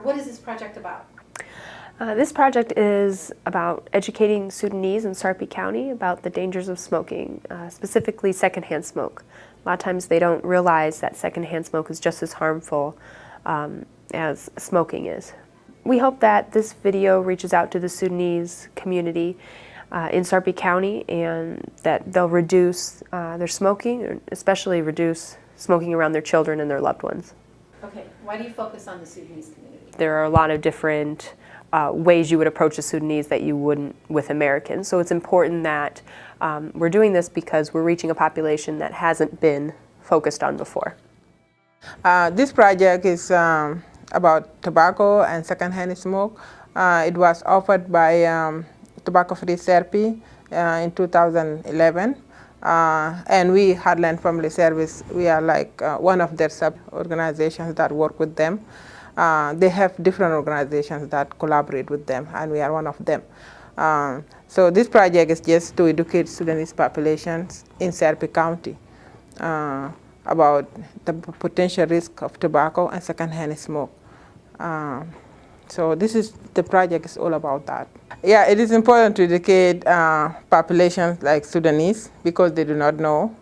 What is this project about? This project is about educating Sudanese in Sarpy County about the dangers of smoking, specifically secondhand smoke. A lot of times they don't realize that secondhand smoke is just as harmful as smoking is. We hope that this video reaches out to the Sudanese community in Sarpy County and that they'll reduce their smoking, or especially reduce smoking around their children and their loved ones. Okay, why do you focus on the Sudanese community? There are a lot of different ways you would approach the Sudanese that you wouldn't with Americans. So it's important that we're doing this because we're reaching a population that hasn't been focused on before. This project is about tobacco and secondhand smoke. It was offered by Tobacco-Free Sarpy in 2011. And we, Heartland Family Service, we are like one of their sub-organizations that work with them. They have different organizations that collaborate with them, and we are one of them. So this project is just to educate Sudanese populations in Sarpy County about the potential risk of tobacco and secondhand smoke. So the project is all about that. Yeah, it is important to educate populations like Sudanese because they do not know,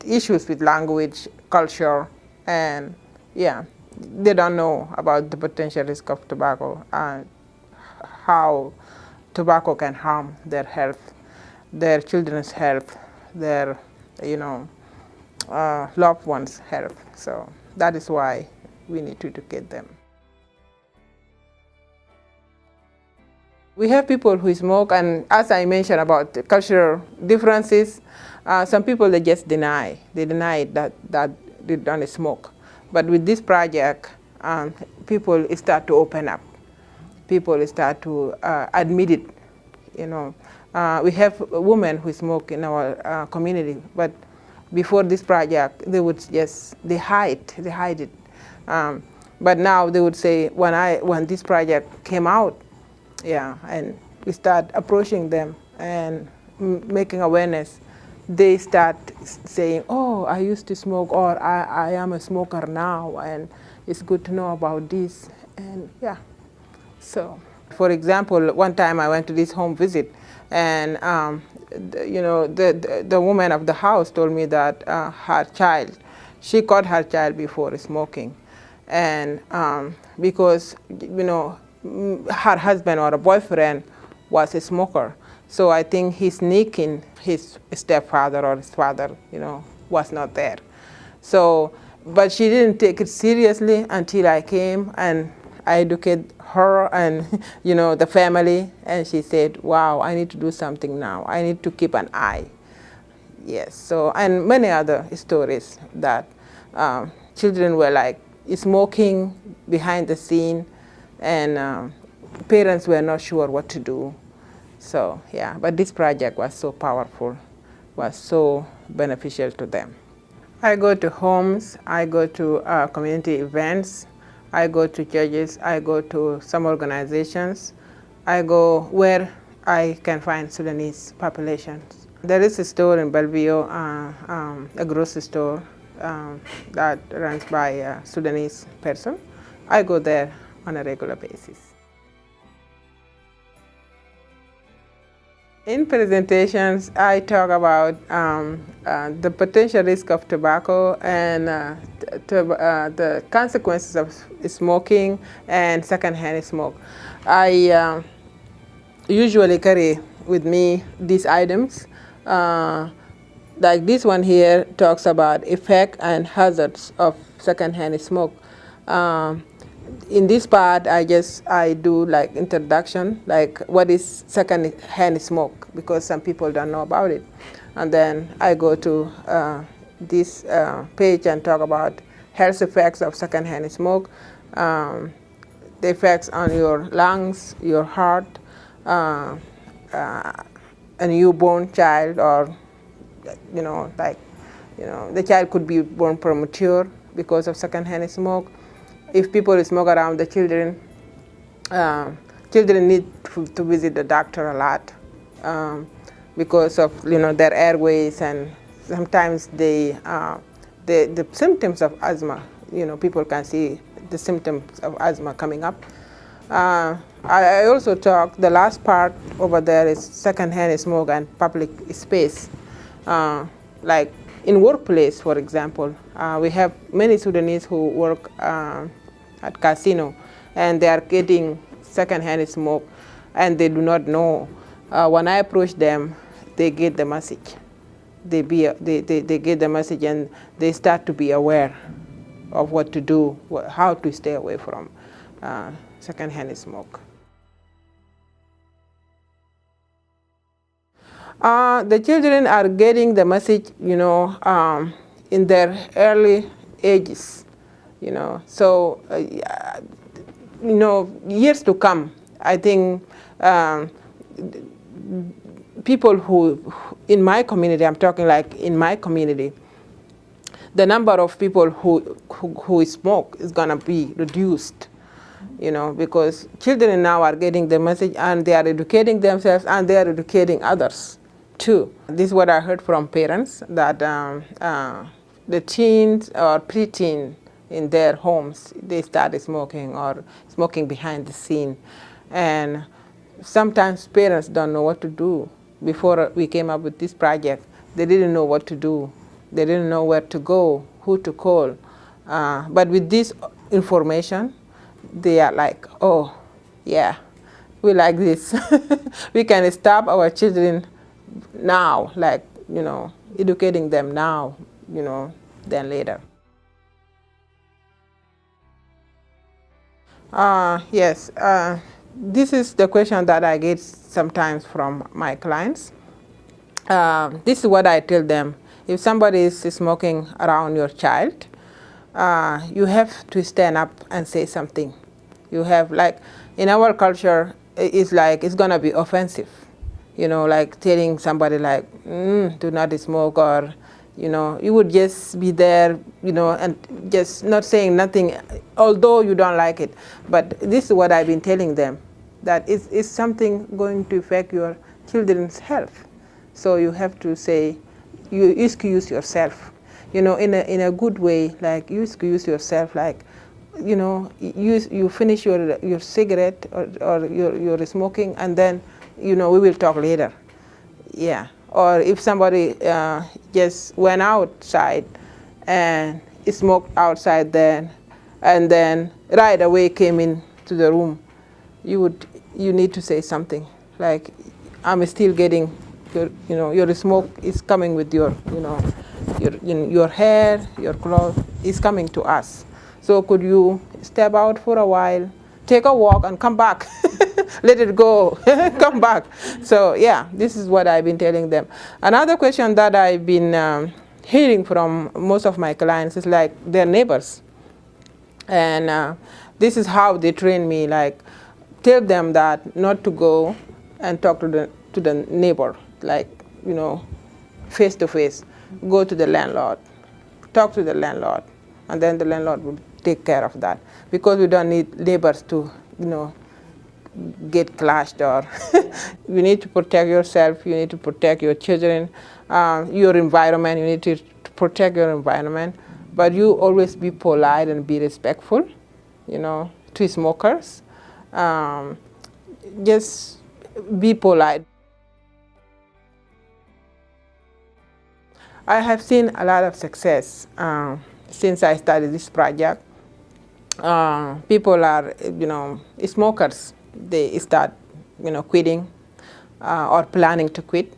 issues with language, culture, and yeah, they don't know about the potential risk of tobacco and how tobacco can harm their health, their children's health, their loved ones' health. So that is why we need to educate them. We have people who smoke, and as I mentioned about the cultural differences, some people they just deny. They deny that they don't smoke. But with this project, people start to open up. People start to admit it. We have women who smoke in our community, but before this project, they would they hide it. But now they would say, when this project came out, yeah, and we start approaching them and making awareness, they start saying, oh, I used to smoke, or I am a smoker now, and it's good to know about this. And yeah, so for example, one time I went to this home visit, and the woman of the house told me that she caught her child before smoking, and because her husband or a boyfriend was a smoker. So I think he's sneaking his stepfather or his father, was not there. So, but she didn't take it seriously until I came and I educated her and, the family. And she said, wow, I need to do something now. I need to keep an eye. Yes, so, and many other stories that children were like smoking behind the scene, and parents were not sure what to do. So yeah, but this project was so powerful, was so beneficial to them. I go to homes, I go to community events, I go to churches, I go to some organizations, I go where I can find Sudanese populations. There is a store in Bellevue, a grocery store that runs by a Sudanese person. I go there on a regular basis. In presentations, I talk about the potential risk of tobacco and the consequences of smoking and secondhand smoke. I usually carry with me these items. Like this one here talks about effect and hazards of secondhand smoke. In this part, I do like introduction, like what is second-hand smoke, because some people don't know about it. And then I go to this page and talk about health effects of second-hand smoke, the effects on your lungs, your heart, a newborn child, or the child could be born premature because of second-hand smoke. If people smoke around the children, children need to visit the doctor a lot because of their airways, and sometimes the symptoms of asthma. People can see the symptoms of asthma coming up. I also talk, the last part over there is secondhand smoke and public space. Like in workplace, for example, we have many Sudanese who work at casino, and they are getting secondhand smoke, and they do not know. When I approach them, they get the message. They get the message, and they start to be aware of what to do, how to stay away from secondhand smoke. The children are getting the message, in their early ages, So, years to come, I think people who, in my community, I'm talking like in my community, the number of people who smoke is going to be reduced, because children now are getting the message, and they are educating themselves, and they are educating others too. This is what I heard from parents, that the teens or preteen in their homes, they started smoking or smoking behind the scene. And sometimes parents don't know what to do. Before we came up with this project, they didn't know what to do. They didn't know where to go, who to call. But with this information, they are like, oh, yeah, we like this. We can stop our children now, like, educating them now, than later. Yes, this is the question that I get sometimes from my clients. This is what I tell them. If somebody is smoking around your child, you have to stand up and say something. You have, like, in our culture, it's like it's going to be offensive. Like telling somebody like, do not smoke, or, you would just be there, and just not saying nothing, although you don't like it. But this is what I've been telling them, that it's something going to affect your children's health. So you have to say, you excuse yourself, in a good way, like you excuse yourself, like, you finish your cigarette or your smoking, and then, we will talk later. Yeah. Or if somebody just went outside and smoked outside then, and then right away came into the room, you need to say something like, I'm still getting your smoke is coming with your hair, your clothes is coming to us. So could you step out for a while, take a walk, and come back? Let it go, come back. So yeah, this is what I've been telling them. Another question that I've been hearing from most of my clients is like their neighbors. And this is how they train me, like tell them that not to go and talk to the neighbor, like, face to face. Go to the landlord, talk to the landlord, and then the landlord will take care of that, because we don't need neighbors to, get clashed. Or you need to protect yourself, you need to protect your children, your environment, you need to protect your environment, but you always be polite and be respectful, to smokers. Just be polite. I have seen a lot of success since I started this project. People are, smokers. They start, quitting or planning to quit.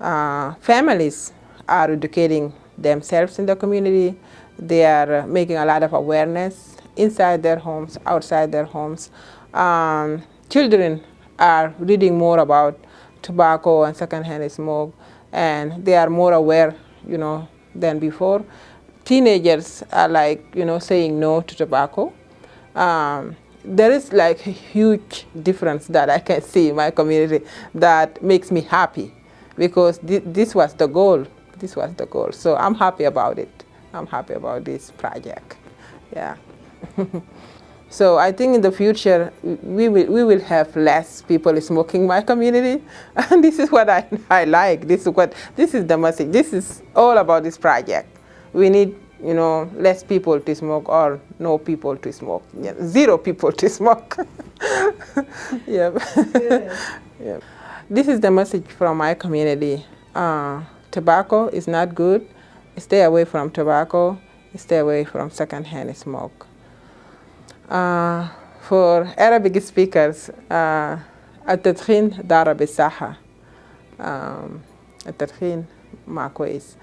Families are educating themselves in the community. They are making a lot of awareness inside their homes, outside their homes. Children are reading more about tobacco and secondhand smoke, and they are more aware, than before. Teenagers are like, saying no to tobacco. There is like a huge difference that I can see in my community that makes me happy, because this was the goal. This was the goal. So I'm happy about it. I'm happy about this project. Yeah. So I think in the future we will have less people smoking in my community, and this is what I like. This is the message. This is all about this project. We need you know, less people to smoke or no people to smoke. Yeah, 0 people to smoke. Yep. Yep. This is the message from my community. Tobacco is not good. Stay away from tobacco. Stay away from secondhand smoke. For Arabic speakers, التدخين ضار بالصحة. التدخين ما كويس.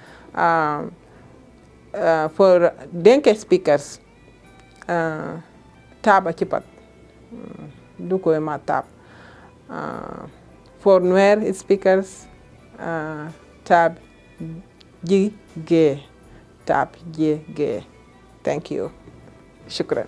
For Denke speakers, tab a chipat. Duko ma tab. For Nuer speakers, tab G G. Tab G G. Thank you. Shukran.